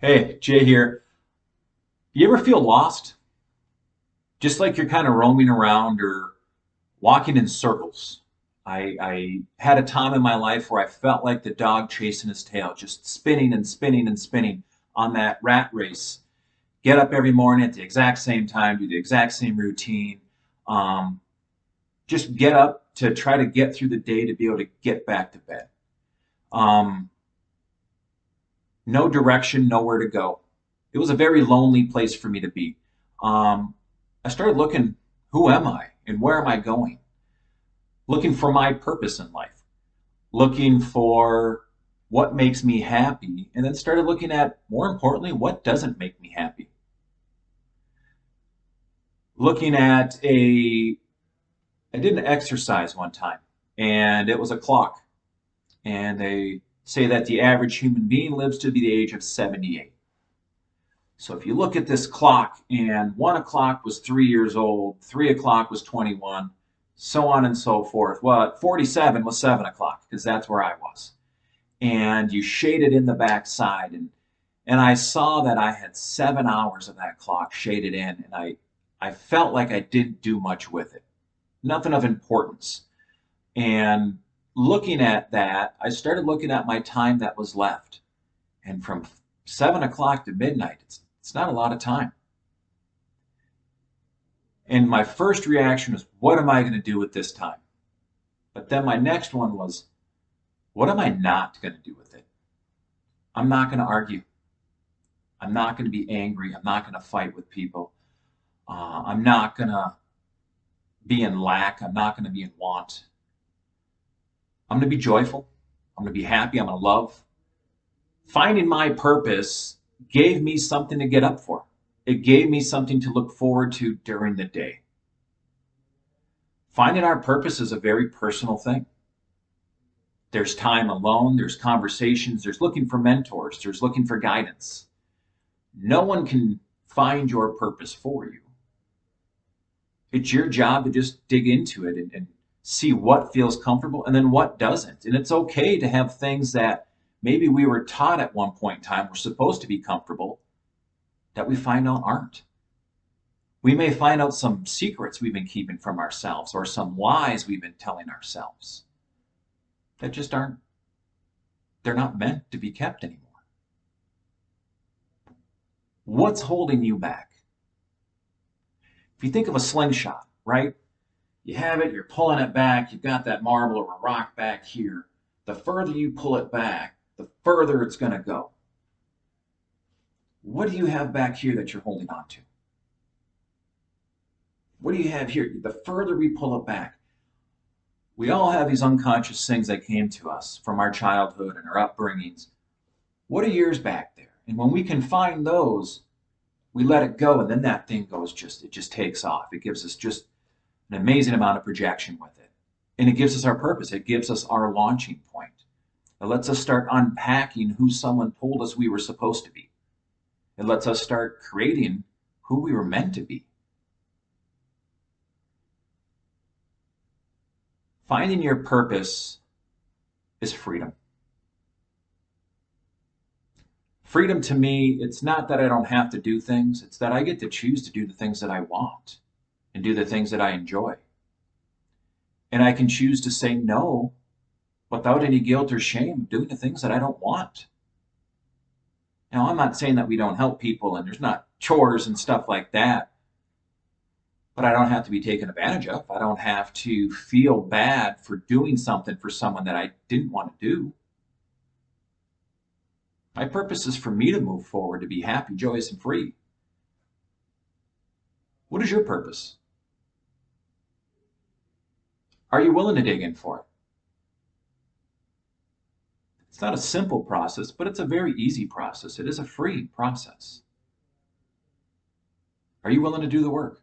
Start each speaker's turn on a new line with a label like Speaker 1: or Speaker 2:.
Speaker 1: Hey, Jay here. You ever feel lost? Just like you're kind of roaming around or walking in circles. I had a time in my life where I felt like the dog chasing his tail, just spinning and spinning and spinning on that rat race. Get up every morning at the exact same time, do the exact same routine. Um, just get up to try to get through the day to be able to get back to bed. Um, no direction, nowhere to go. It was a very lonely place for me to be. I started looking, who am I and where am I going? Looking for my purpose in life, looking for what makes me happy, and then started looking at, more importantly, what doesn't make me happy. Looking at I did an exercise one time, and it was a clock, and they say that the average human being lives to be the age of 78. So if you look at this clock, and 1 o'clock was 3 years old, 3 o'clock was 21, so on and so forth. Well, at 47 was 7 o'clock because that's where I was. And you shaded in the back side, and I saw that I had 7 hours of that clock shaded in, and I felt like I didn't do much with it, nothing of importance. And looking at that, I started looking at my time that was left, and from 7 o'clock to midnight, it's not a lot of time. And my first reaction was, what am I going to do with this time? But then my next one was, what am I not going to do with it? I'm not going to argue. I'm not going to be angry. I'm not going to fight with people. I'm not going to be in lack. I'm not going to be in want. I'm going to be joyful. I'm going to be happy. I'm going to love. Finding my purpose gave me something to get up for. It gave me something to look forward to during the day. Finding our purpose is a very personal thing. There's time alone, there's conversations, there's looking for mentors, there's looking for guidance. No one can find your purpose for you. It's your job to just dig into it and see what feels comfortable and then what doesn't. And it's okay to have things that maybe we were taught at one point in time were supposed to be comfortable that we find out aren't. We may find out some secrets we've been keeping from ourselves or some lies we've been telling ourselves that just aren't, they're not meant to be kept anymore. What's holding you back? If you think of a slingshot, right? You have it, you're pulling it back, you've got that marble or a rock back here. The further you pull it back, the further it's going to go. What do you have back here that you're holding on to? What do you have here? The further we pull it back, we all have these unconscious things that came to us from our childhood and our upbringings. What are yours back there? And when we can find those, we let it go, and then that thing goes it just takes off. It gives us just an amazing amount of projection with it. And it gives us our purpose. It gives us our launching point. It lets us start unpacking who someone told us we were supposed to be. It lets us start creating who we were meant to be. Finding your purpose is freedom. Freedom to me, it's not that I don't have to do things, it's that I get to choose to do the things that I want and do the things that I enjoy. And I can choose to say no without any guilt or shame doing the things that I don't want. Now, I'm not saying that we don't help people and there's not chores and stuff like that, but I don't have to be taken advantage of. I don't have to feel bad for doing something for someone that I didn't want to do. My purpose is for me to move forward, to be happy, joyous, and free. What is your purpose? Are you willing to dig in for it? It's not a simple process, but it's a very easy process. It is a free process. Are you willing to do the work?